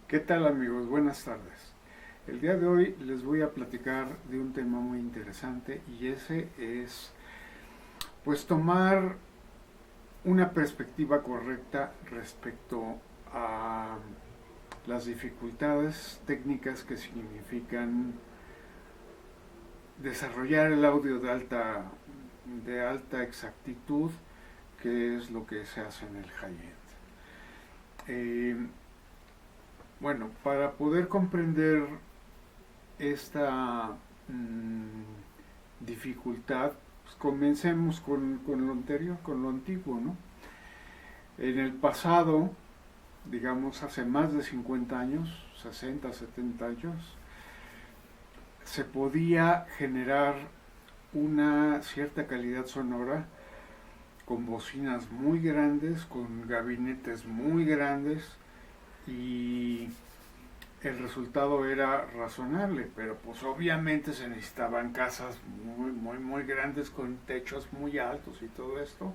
¿Qué tal, amigos? Buenas tardes. El día de hoy les voy a platicar de un tema muy interesante y ese es pues tomar una perspectiva correcta respecto a las dificultades técnicas que significan desarrollar el audio de alta exactitud, que es lo que se hace en el high-end. Para poder comprender esta dificultad, pues comencemos con lo anterior, con lo antiguo, ¿no? En el pasado, digamos hace más de 50 años, 60, 70 años, se podía generar una cierta calidad sonora con bocinas muy grandes, con gabinetes muy grandes y el resultado era razonable, pero pues obviamente se necesitaban casas muy grandes con techos muy altos y todo esto.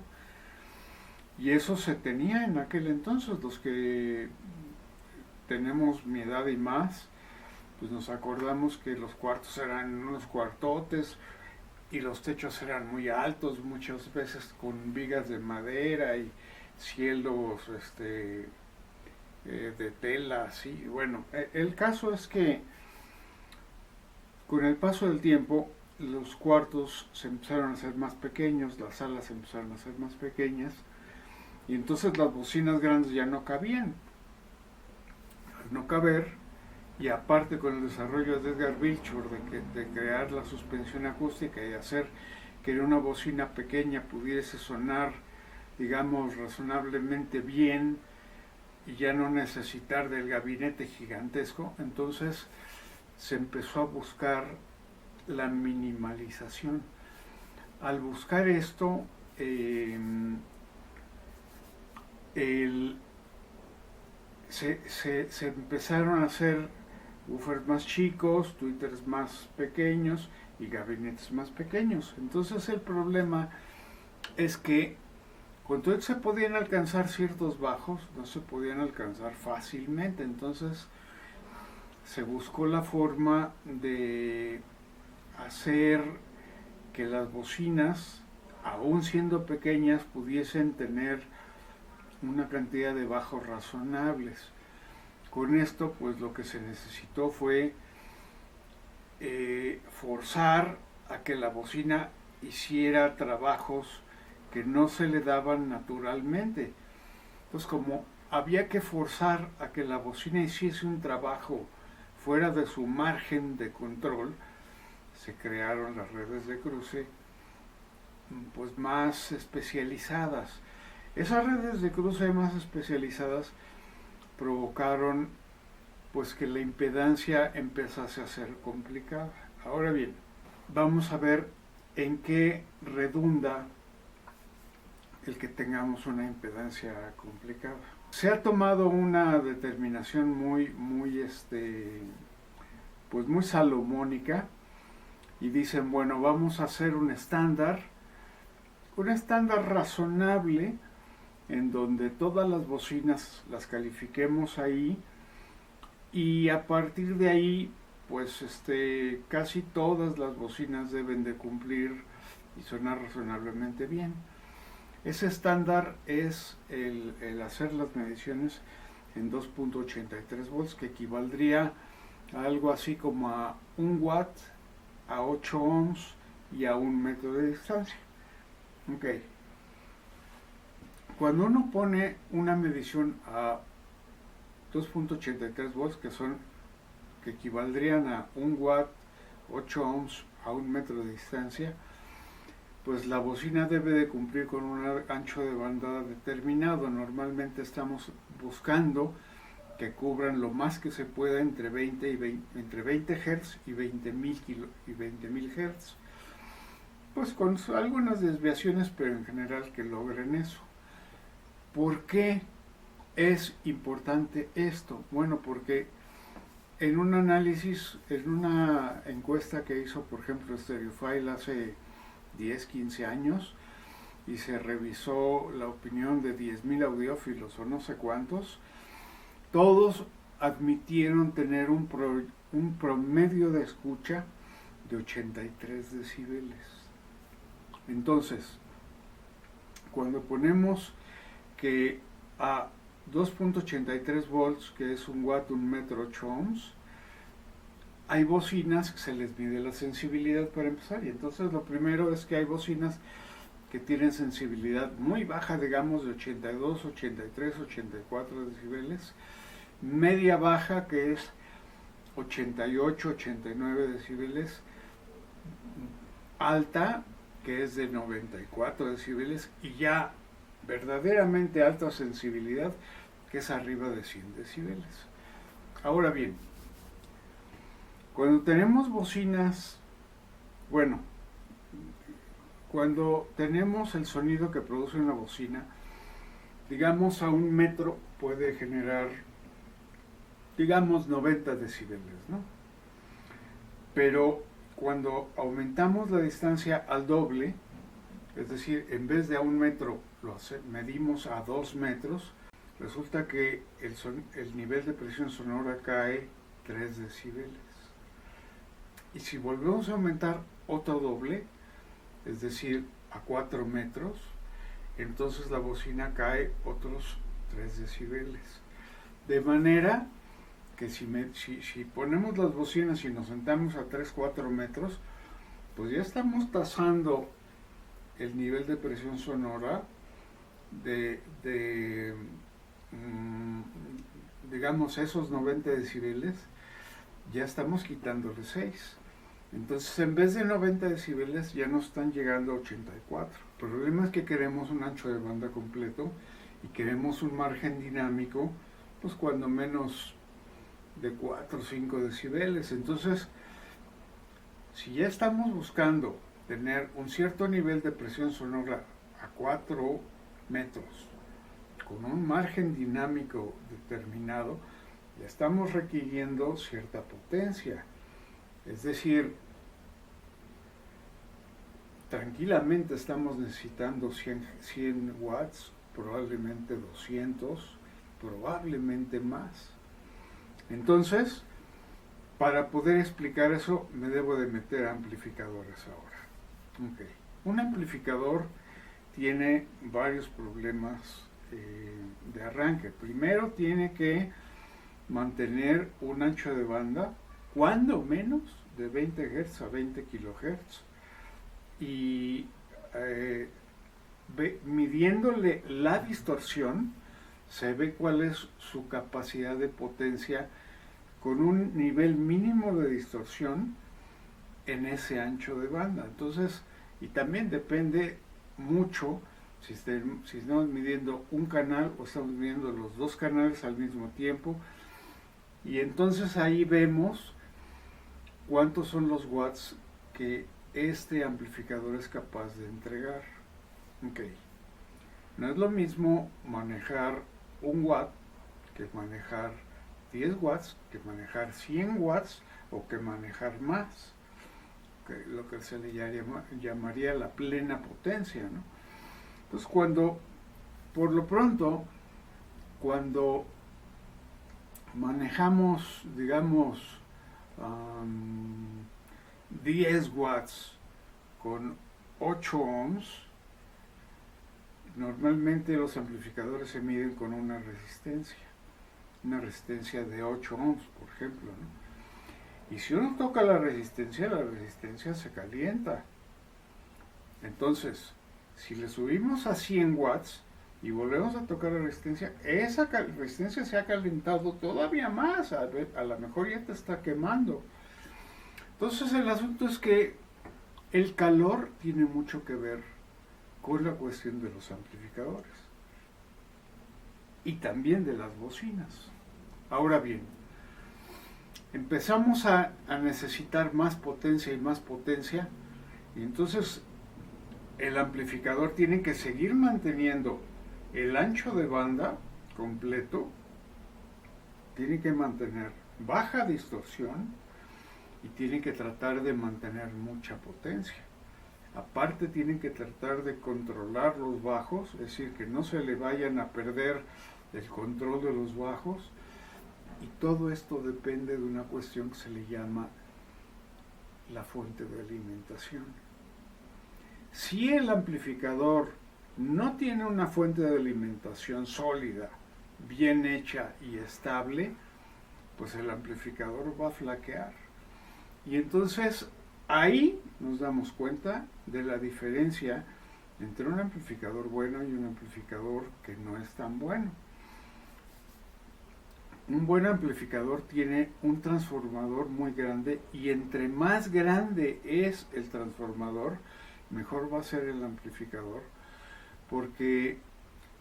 Y eso se tenía en aquel entonces. Los que tenemos mi edad y más, pues nos acordamos que los cuartos eran unos cuartotes y los techos eran muy altos, muchas veces con vigas de madera y cielos de tela, así. Bueno, el caso es que con el paso del tiempo los cuartos se empezaron a hacer más pequeños, las salas se empezaron a hacer más pequeñas y entonces las bocinas grandes ya no cabían. Al no caber, y aparte con el desarrollo de Edgar Vilchor de crear la suspensión acústica y hacer que una bocina pequeña pudiese sonar, digamos, razonablemente bien y ya no necesitar del gabinete gigantesco, entonces se empezó a buscar la minimalización. Al buscar esto, se empezaron a hacer buffers más chicos, tweeters más pequeños y gabinetes más pequeños. Entonces el problema es que con todo se podían alcanzar ciertos bajos, no se podían alcanzar fácilmente. Entonces se buscó la forma de hacer que las bocinas, aún siendo pequeñas, pudiesen tener una cantidad de bajos razonables. Con esto, pues lo que se necesitó fue forzar a que la bocina hiciera trabajos que no se le daban naturalmente. Entonces, como había que forzar a que la bocina hiciese un trabajo fuera de su margen de control, se crearon las redes de cruce pues más especializadas. Esas redes de cruce más especializadas provocaron pues que la impedancia empezase a ser complicada. Ahora bien, vamos a ver en qué redunda el que tengamos una impedancia complicada. Se ha tomado una determinación pues muy salomónica y dicen, bueno, vamos a hacer un estándar razonable en donde todas las bocinas las califiquemos ahí y a partir de ahí pues casi todas las bocinas deben de cumplir y sonar razonablemente bien. Ese estándar es el hacer las mediciones en 2.83 volts, que equivaldría a algo así como a 1 watt, a 8 ohms y a 1 metro de distancia. Ok. Cuando uno pone una medición a 2.83 volts, que equivaldrían a 1 watt, 8 ohms a 1 metro de distancia, pues la bocina debe de cumplir con un ancho de banda determinado. Normalmente estamos buscando que cubran lo más que se pueda entre 20 Hz y 20.000 Hz. Pues con algunas desviaciones, pero en general que logren eso. ¿Por qué es importante esto? Bueno, porque en un análisis, en una encuesta que hizo, por ejemplo, Stereophile hace 10, 15 años, y se revisó la opinión de 10.000 audiófilos o no sé cuántos, todos admitieron tener un promedio de escucha de 83 decibeles. Entonces, cuando ponemos que a 2.83 volts, que es un watt, un metro, 8 ohms, hay bocinas que se les mide la sensibilidad para empezar. Y entonces lo primero es que hay bocinas que tienen sensibilidad muy baja, digamos de 82, 83, 84 decibeles, media baja, que es 88, 89 decibeles, alta, que es de 94 decibeles, y ya verdaderamente alta sensibilidad, que es arriba de 100 decibeles. Ahora bien, cuando tenemos bocinas, bueno, cuando tenemos el sonido que produce una bocina, digamos a 1 metro puede generar, digamos, 90 decibeles, ¿no? Pero cuando aumentamos la distancia al doble, es decir, en vez de a 1 metro lo medimos a 2 metros, resulta que el nivel de presión sonora cae 3 decibeles. Y si volvemos a aumentar otro doble, es decir, a 4 metros, entonces la bocina cae otros 3 decibeles. De manera que si ponemos las bocinas y nos sentamos a 3-4 metros, pues ya estamos tasando el nivel de presión sonora digamos, esos 90 decibeles, ya estamos quitándole 6. Entonces, en vez de 90 decibeles, ya nos están llegando a 84. El problema es que queremos un ancho de banda completo y queremos un margen dinámico, pues cuando menos de 4 o 5 decibeles. Entonces, si ya estamos buscando tener un cierto nivel de presión sonora a 4 metros, con un margen dinámico determinado, ya estamos requiriendo cierta potencia. Es decir, tranquilamente estamos necesitando 100 watts, probablemente 200, probablemente más. Entonces, para poder explicar eso, me debo de meter a amplificadores ahora. Okay. Un amplificador tiene varios problemas de arranque. Primero, tiene que mantener un ancho de banda, cuando menos, de 20 Hz a 20 kHz, y midiéndole la distorsión, se ve cuál es su capacidad de potencia con un nivel mínimo de distorsión en ese ancho de banda. Entonces, y también depende mucho si estamos midiendo un canal o estamos midiendo los dos canales al mismo tiempo, y entonces ahí vemos cuántos son los watts que este amplificador es capaz de entregar. Okay. No es lo mismo manejar 1 watt que manejar 10 watts, que manejar 100 watts o que manejar más, lo que se le llamaría la plena potencia, ¿no? Entonces, por lo pronto, cuando manejamos, digamos, 10 watts con 8 ohms, normalmente los amplificadores se miden con una resistencia de 8 ohms, por ejemplo, ¿no? Y si uno toca la resistencia se calienta. Entonces, si le subimos a 100 watts y volvemos a tocar la resistencia, esa resistencia se ha calentado todavía más, a lo mejor ya te está quemando. Entonces el asunto es que el calor tiene mucho que ver con la cuestión de los amplificadores y también de las bocinas. Ahora bien, empezamos a necesitar más potencia y entonces el amplificador tiene que seguir manteniendo el ancho de banda completo, tiene que mantener baja distorsión y tiene que tratar de mantener mucha potencia. Aparte tienen que tratar de controlar los bajos, es decir, que no se le vayan a perder el control de los bajos, Y todo esto depende de una cuestión que se le llama la fuente de alimentación. Si el amplificador no tiene una fuente de alimentación sólida, bien hecha y estable, pues el amplificador va a flaquear. Y entonces ahí nos damos cuenta de la diferencia entre un amplificador bueno y un amplificador que no es tan bueno. Un buen amplificador tiene un transformador muy grande, y entre más grande es el transformador, mejor va a ser el amplificador, porque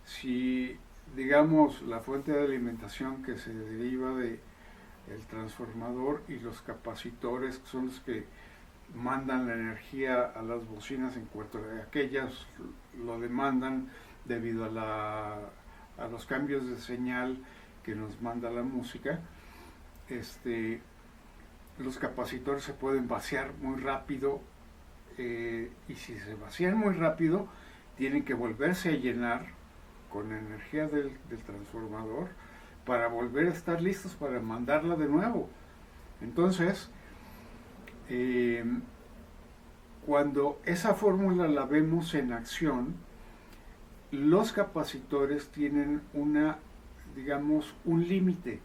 si, digamos, la fuente de alimentación que se deriva de el transformador y los capacitores, que son los que mandan la energía a las bocinas en cuanto a aquellas lo demandan debido a los cambios de señal que nos manda la música, los capacitores se pueden vaciar muy rápido, y si se vacían muy rápido tienen que volverse a llenar con la energía del transformador para volver a estar listos para mandarla de nuevo. Entonces, cuando esa fórmula la vemos en acción, los capacitores tienen digamos, un límite.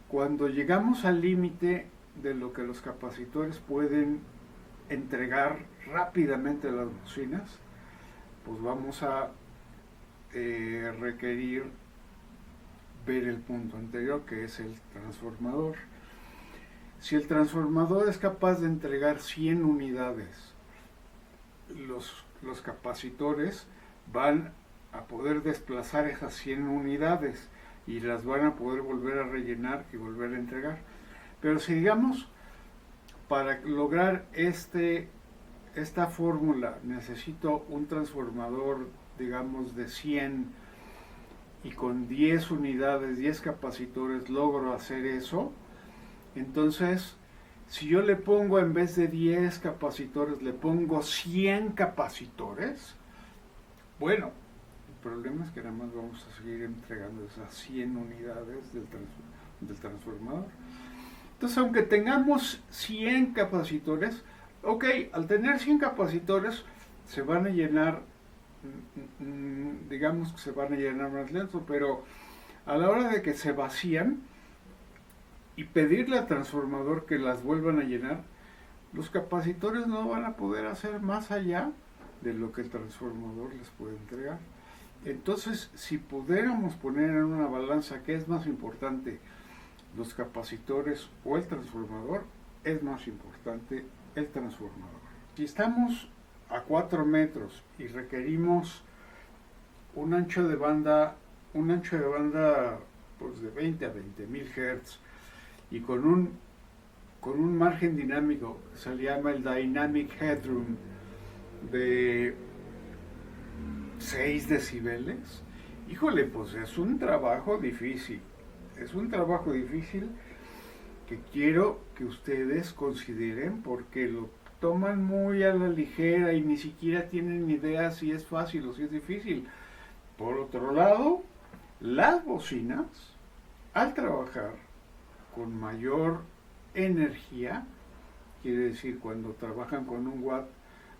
Cuando llegamos al límite de lo que los capacitores pueden entregar rápidamente a las bocinas, pues vamos a requerir ver el punto anterior, que es el transformador. Si el transformador es capaz de entregar 100 unidades, los capacitores van a poder desplazar esas 100 unidades y las van a poder volver a rellenar y volver a entregar. Pero si, digamos, para lograr esta fórmula necesito un transformador, digamos, de 100, y con 10 unidades, 10 capacitores logro hacer eso, entonces si yo le pongo, en vez de 10 capacitores, le pongo 100 capacitores, bueno, el problema es que nada más vamos a seguir entregando esas 100 unidades del transformador. Entonces, aunque tengamos 100 capacitores, ok, al tener 100 capacitores se van a llenar, digamos que se van a llenar más lento, pero a la hora de que se vacían y pedirle al transformador que las vuelvan a llenar, los capacitores no van a poder hacer más allá de lo que el transformador les puede entregar. Entonces, si pudiéramos poner en una balanza qué es más importante, los capacitores o el transformador, es más importante el transformador. Si estamos a 4 metros y requerimos un ancho de banda pues de 20 a 20.000 Hz, y con un margen dinámico que se le llama el Dynamic Headroom de 6 decibeles, híjole, pues es un trabajo difícil. Es un trabajo difícil que quiero que ustedes consideren, porque lo toman muy a la ligera y ni siquiera tienen idea si es fácil o si es difícil. Por otro lado, las bocinas, al trabajar con mayor energía, quiere decir cuando trabajan con 1 watt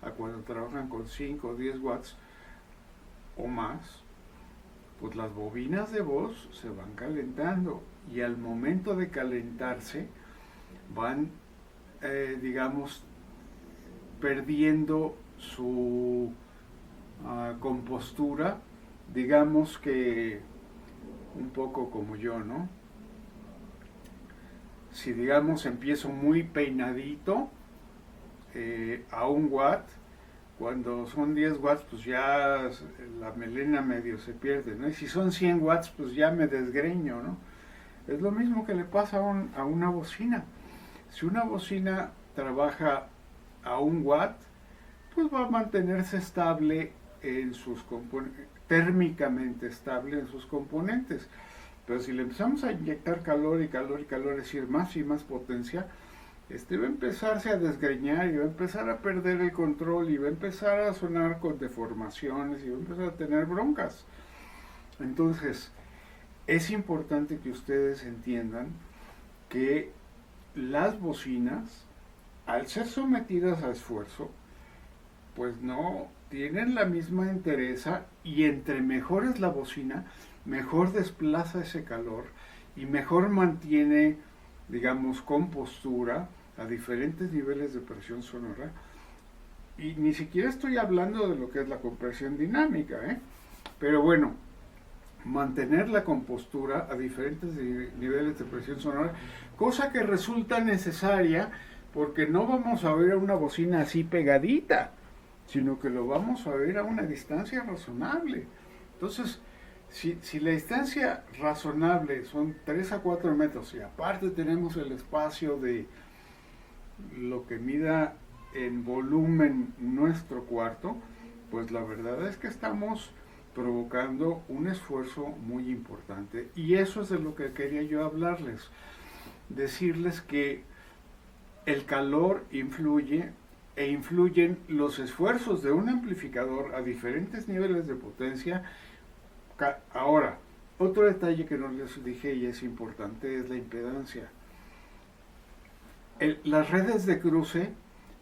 a cuando trabajan con 5 o 10 watts o más, pues las bobinas de voz se van calentando, y al momento de calentarse van, digamos, perdiendo su compostura, digamos que un poco como yo, ¿no? Si, digamos, empiezo muy peinadito a 1 watt, cuando son 10 watts, pues ya la melena medio se pierde, ¿no? Y si son 100 watts, pues ya me desgreño, ¿no? Es lo mismo que le pasa a una bocina. Si una bocina trabaja a 1 watt, pues va a mantenerse estable en sus componentes, térmicamente estable en sus componentes. Pero si le empezamos a inyectar calor y calor y calor, es decir, más y más potencia, va a empezarse a desgreñar y va a empezar a perder el control y va a empezar a sonar con deformaciones y va a empezar a tener broncas. Entonces, es importante que ustedes entiendan que las bocinas, al ser sometidas a esfuerzo, pues no tienen la misma entereza, y entre mejor es la bocina, mejor desplaza ese calor y mejor mantiene, digamos, compostura a diferentes niveles de presión sonora. Y ni siquiera estoy hablando de lo que es la compresión dinámica, pero bueno, mantener la compostura a diferentes niveles de presión sonora, cosa que resulta necesaria porque no vamos a ver una bocina así pegadita, sino que lo vamos a ver a una distancia razonable. Entonces, si la distancia razonable son 3 a 4 metros y aparte tenemos el espacio de lo que mida en volumen nuestro cuarto, pues la verdad es que estamos provocando un esfuerzo muy importante. Y eso es de lo que quería yo hablarles. Decirles que el calor influye e influyen los esfuerzos de un amplificador a diferentes niveles de potencia. Ahora, otro detalle que no les dije y es importante es la impedancia. Las redes de cruce,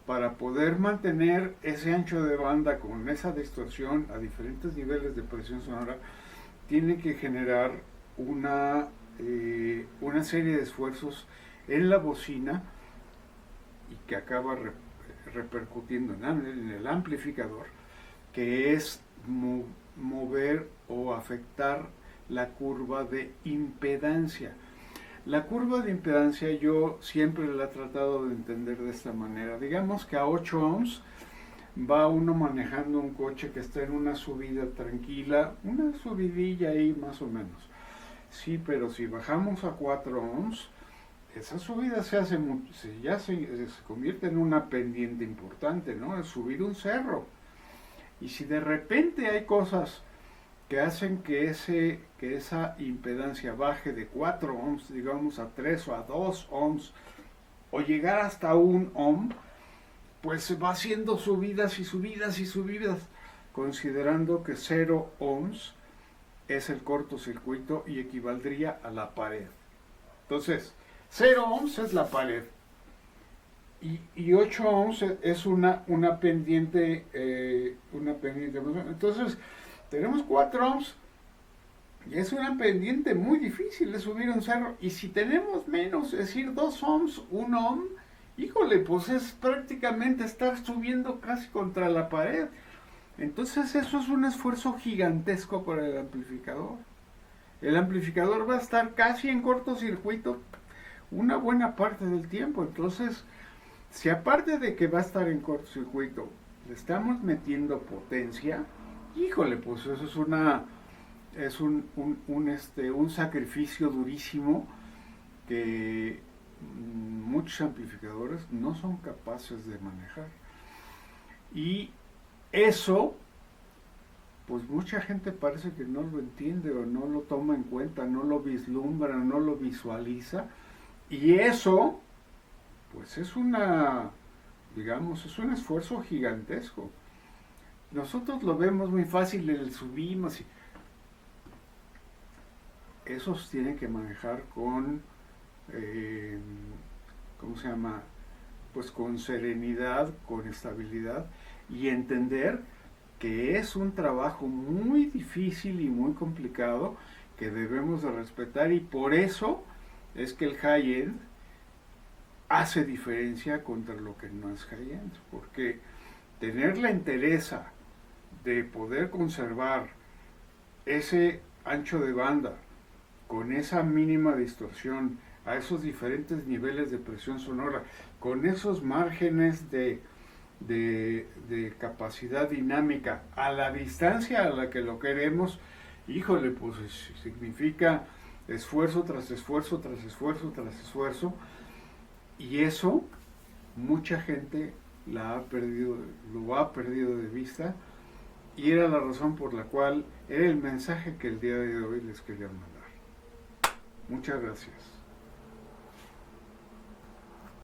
para poder mantener ese ancho de banda con esa distorsión a diferentes niveles de presión sonora, tienen que generar una serie de esfuerzos en la bocina y que acaba repercutiendo en el amplificador, que es mover o afectar la curva de impedancia. La curva de impedancia yo siempre la he tratado de entender de esta manera. Digamos que a 8 ohms va uno manejando un coche que está en una subida tranquila, una subidilla ahí más o menos. Sí, pero si bajamos a 4 ohms, esa subida se convierte en una pendiente importante, ¿no? Es subir un cerro. Y si de repente hay cosas que hacen que esa impedancia baje de 4 ohms, digamos, a 3 o a 2 ohms, o llegar hasta 1 ohm, pues se va haciendo subidas y subidas y subidas, considerando que 0 ohms es el cortocircuito y equivaldría a la pared. Entonces, 0 ohms es la pared. Y 8 ohms es una pendiente. Entonces, tenemos 4 ohms y es una pendiente muy difícil de subir un cerro. Y si tenemos menos, es decir, 2 ohms, 1 ohm, híjole, pues es prácticamente estar subiendo casi contra la pared. Entonces eso es un esfuerzo gigantesco para el amplificador. El amplificador va a estar casi en cortocircuito una buena parte del tiempo. Entonces, si aparte de que va a estar en cortocircuito, le estamos metiendo potencia, híjole, pues eso es un sacrificio durísimo que muchos amplificadores no son capaces de manejar. Y eso, pues mucha gente parece que no lo entiende o no lo toma en cuenta, no lo vislumbra, no lo visualiza. Y eso, pues es un esfuerzo gigantesco. Nosotros lo vemos muy fácil, el subimos y esos tienen que manejar con, ¿cómo se llama? Pues con serenidad, con estabilidad y entender que es un trabajo muy difícil y muy complicado que debemos de respetar, y por eso es que el high-end hace diferencia contra lo que no es high-end, porque tener la entereza de poder conservar ese ancho de banda con esa mínima distorsión a esos diferentes niveles de presión sonora, con esos márgenes de capacidad dinámica a la distancia a la que lo queremos, híjole, pues significa esfuerzo tras esfuerzo, tras esfuerzo, tras esfuerzo, y eso mucha gente lo ha perdido de vista, y era la razón por la cual era el mensaje que el día de hoy les quería mandar. Muchas gracias.